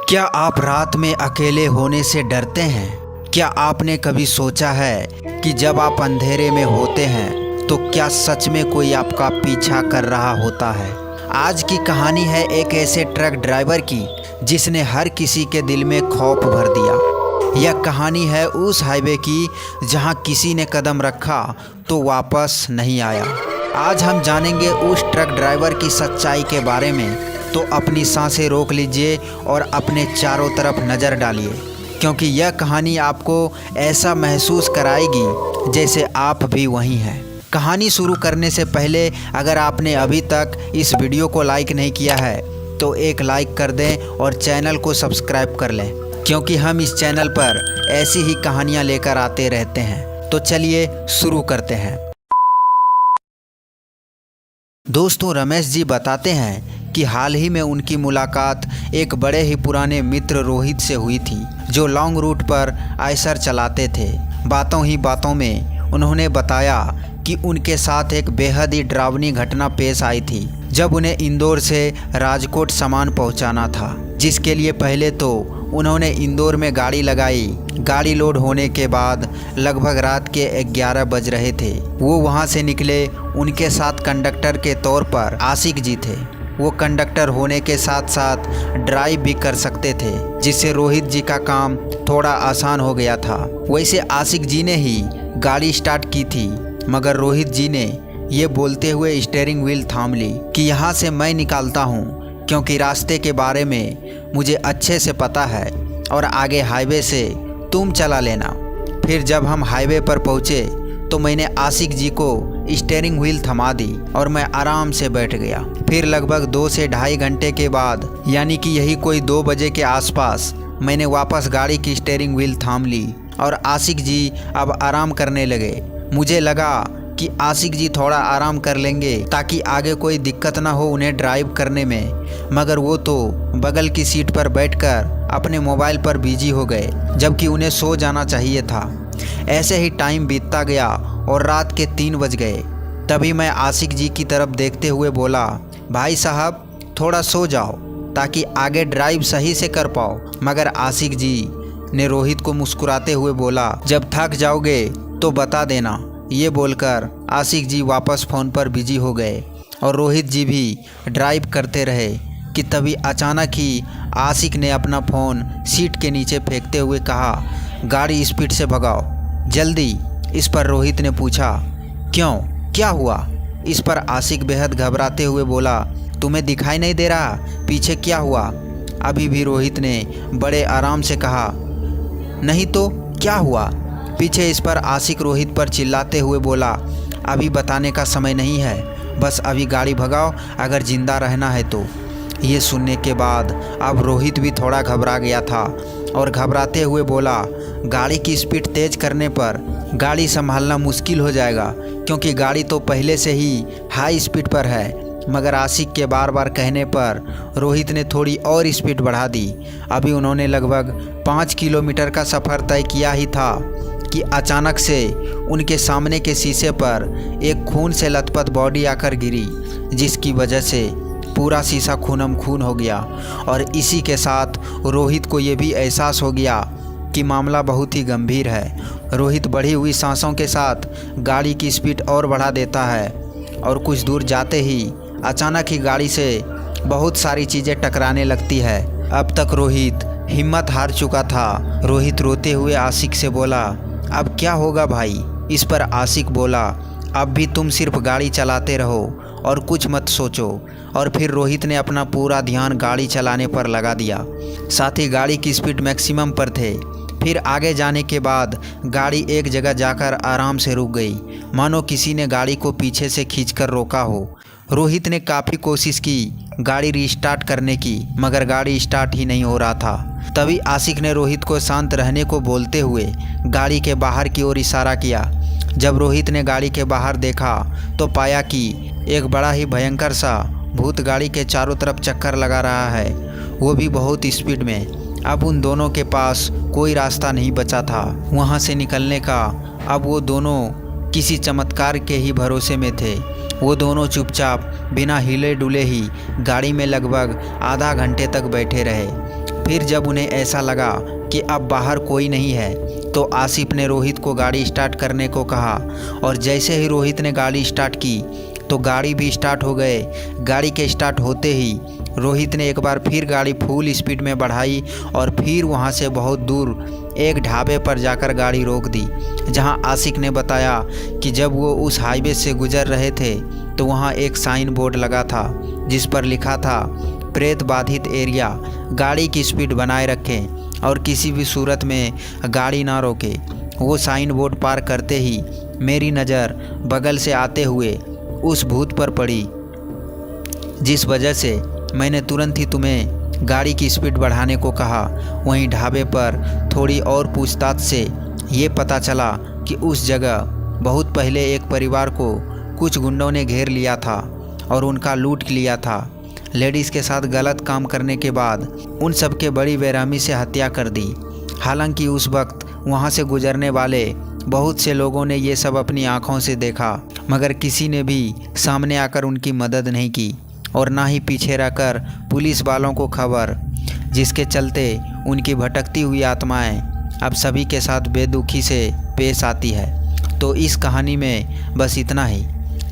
क्या आप रात में अकेले होने से डरते हैं? क्या आपने कभी सोचा है कि जब आप अंधेरे में होते हैं तो क्या सच में कोई आपका पीछा कर रहा होता है? आज की कहानी है एक ऐसे ट्रक ड्राइवर की जिसने हर किसी के दिल में खौफ भर दिया। यह कहानी है उस हाईवे की जहां किसी ने कदम रखा तो वापस नहीं आया। आज हम जानेंगे उस ट्रक ड्राइवर की सच्चाई के बारे में, तो अपनी सांसें रोक लीजिए और अपने चारों तरफ नज़र डालिए, क्योंकि यह कहानी आपको ऐसा महसूस कराएगी जैसे आप भी वहीं हैं। कहानी शुरू करने से पहले अगर आपने अभी तक इस वीडियो को लाइक नहीं किया है तो एक लाइक कर दें और चैनल को सब्सक्राइब कर लें, क्योंकि हम इस चैनल पर ऐसी ही कहानियाँ लेकर आते रहते हैं। तो चलिए शुरू करते हैं। दोस्तों, रमेश जी बताते हैं कि हाल ही में उनकी मुलाकात एक बड़े ही पुराने मित्र रोहित से हुई थी, जो लॉन्ग रूट पर आयशर चलाते थे। बातों ही बातों में उन्होंने बताया कि उनके साथ एक बेहद ही डरावनी घटना पेश आई थी, जब उन्हें इंदौर से राजकोट सामान पहुंचाना था, जिसके लिए पहले तो उन्होंने इंदौर में गाड़ी लगाई। गाड़ी लोड होने के बाद लगभग रात के 11 बज रहे थे। वो वहाँ से निकले। उनके साथ कंडक्टर के तौर पर आशिक जी थे। वो कंडक्टर होने के साथ साथ ड्राइव भी कर सकते थे, जिससे रोहित जी का काम थोड़ा आसान हो गया था। वैसे आशिक जी ने ही गाड़ी स्टार्ट की थी, मगर रोहित जी ने ये बोलते हुए स्टीयरिंग व्हील थाम ली कि यहाँ से मैं निकालता हूँ, क्योंकि रास्ते के बारे में मुझे अच्छे से पता है और आगे हाईवे से तुम चला लेना। फिर जब हम हाईवे पर पहुँचे तो मैंने आशिक जी को स्टीयरिंग व्हील थमा दी और मैं आराम से बैठ गया। फिर लगभग 2 से ढाई घंटे के बाद, यानी कि यही कोई 2 बजे के आसपास, मैंने वापस गाड़ी की स्टीयरिंग व्हील थाम ली और आशिक जी अब आराम करने लगे। मुझे लगा कि आशिक जी थोड़ा आराम कर लेंगे ताकि आगे कोई दिक्कत ना हो उन्हें ड्राइव करने में, मगर वो तो बगल की सीट पर बैठकर अपने मोबाइल पर बिजी हो गए, जबकि उन्हें सो जाना चाहिए था। ऐसे ही टाइम बीतता गया और रात के 3 बज गए। तभी मैं आशिक जी की तरफ देखते हुए बोला, भाई साहब थोड़ा सो जाओ ताकि आगे ड्राइव सही से कर पाओ। मगर आशिक जी ने रोहित को मुस्कुराते हुए बोला, जब थक जाओगे तो बता देना। ये बोलकर आशिक जी वापस फ़ोन पर बिजी हो गए और रोहित जी भी ड्राइव करते रहे कि तभी अचानक ही आशिक ने अपना फ़ोन सीट के नीचे फेंकते हुए कहा, गाड़ी स्पीड से भगाओ जल्दी। इस पर रोहित ने पूछा, क्यों, क्या हुआ? इस पर आशिक बेहद घबराते हुए बोला, तुम्हें दिखाई नहीं दे रहा पीछे क्या हुआ? अभी भी रोहित ने बड़े आराम से कहा, नहीं तो क्या हुआ पीछे? इस पर आशिक रोहित पर चिल्लाते हुए बोला, अभी बताने का समय नहीं है, बस अभी गाड़ी भगाओ अगर ज़िंदा रहना है तो। ये सुनने के बाद अब रोहित भी थोड़ा घबरा गया था और घबराते हुए बोला, गाड़ी की स्पीड तेज़ करने पर गाड़ी संभालना मुश्किल हो जाएगा, क्योंकि गाड़ी तो पहले से ही हाई स्पीड पर है। मगर आशिक के बार बार कहने पर रोहित ने थोड़ी और स्पीड बढ़ा दी। अभी उन्होंने लगभग 5 किलोमीटर का सफ़र तय किया ही था कि अचानक से उनके सामने के शीशे पर एक खून से लथपथ बॉडी आकर गिरी, जिसकी वजह से पूरा शीशा खूनम खून हो गया। और इसी के साथ रोहित को ये भी एहसास हो गया कि मामला बहुत ही गंभीर है। रोहित बढ़ी हुई सांसों के साथ गाड़ी की स्पीड और बढ़ा देता है और कुछ दूर जाते ही अचानक ही गाड़ी से बहुत सारी चीज़ें टकराने लगती है। अब तक रोहित हिम्मत हार चुका था। रोहित रोते हुए आशिक से बोला, अब क्या होगा भाई? इस पर आशिक बोला, अब भी तुम सिर्फ गाड़ी चलाते रहो और कुछ मत सोचो। और फिर रोहित ने अपना पूरा ध्यान गाड़ी चलाने पर लगा दिया, साथ ही गाड़ी की स्पीड मैक्सिमम पर थे। फिर आगे जाने के बाद गाड़ी एक जगह जाकर आराम से रुक गई, मानो किसी ने गाड़ी को पीछे से खींचकर रोका हो। रोहित ने काफ़ी कोशिश की गाड़ी रीस्टार्ट करने की, मगर गाड़ी स्टार्ट ही नहीं हो रहा था। तभी आशिक ने रोहित को शांत रहने को बोलते हुए गाड़ी के बाहर की ओर इशारा किया। जब रोहित ने गाड़ी के बाहर देखा तो पाया कि एक बड़ा ही भयंकर सा भूत गाड़ी के चारों तरफ चक्कर लगा रहा है, वो भी बहुत स्पीड में। अब उन दोनों के पास कोई रास्ता नहीं बचा था वहाँ से निकलने का। अब वो दोनों किसी चमत्कार के ही भरोसे में थे। वो दोनों चुपचाप बिना हिले डुले ही गाड़ी में लगभग आधा घंटे तक बैठे रहे। फिर जब उन्हें ऐसा लगा कि अब बाहर कोई नहीं है तो आसिफ ने रोहित को गाड़ी स्टार्ट करने को कहा और जैसे ही रोहित ने गाड़ी स्टार्ट की तो गाड़ी भी स्टार्ट हो गए। गाड़ी के स्टार्ट होते ही रोहित ने एक बार फिर गाड़ी फुल स्पीड में बढ़ाई और फिर वहां से बहुत दूर एक ढाबे पर जाकर गाड़ी रोक दी, जहां आशिक ने बताया कि जब वो उस हाईवे से गुजर रहे थे तो वहां एक साइन बोर्ड लगा था जिस पर लिखा था प्रेत बाधित एरिया, गाड़ी की स्पीड बनाए रखें और किसी भी सूरत में गाड़ी ना रोके। वो साइन बोर्ड पार करते ही मेरी नज़र बगल से आते हुए उस भूत पर पड़ी, जिस वजह से मैंने तुरंत ही तुम्हें गाड़ी की स्पीड बढ़ाने को कहा। वहीं ढाबे पर थोड़ी और पूछताछ से ये पता चला कि उस जगह बहुत पहले एक परिवार को कुछ गुंडों ने घेर लिया था और उनका लूट लिया था। लेडीज़ के साथ गलत काम करने के बाद उन सब के बड़ी बेरहमी से हत्या कर दी। हालांकि उस वक्त वहां से गुजरने वाले बहुत से लोगों ने ये सब अपनी आंखों से देखा, मगर किसी ने भी सामने आकर उनकी मदद नहीं की और ना ही पीछे रहकर पुलिस वालों को खबर, जिसके चलते उनकी भटकती हुई आत्माएं अब सभी के साथ बेदुखी से पेश आती है। तो इस कहानी में बस इतना ही।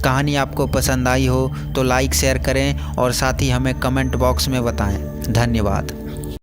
कहानी आपको पसंद आई हो तो लाइक शेयर करें और साथ ही हमें कमेंट बॉक्स में बताएं। धन्यवाद।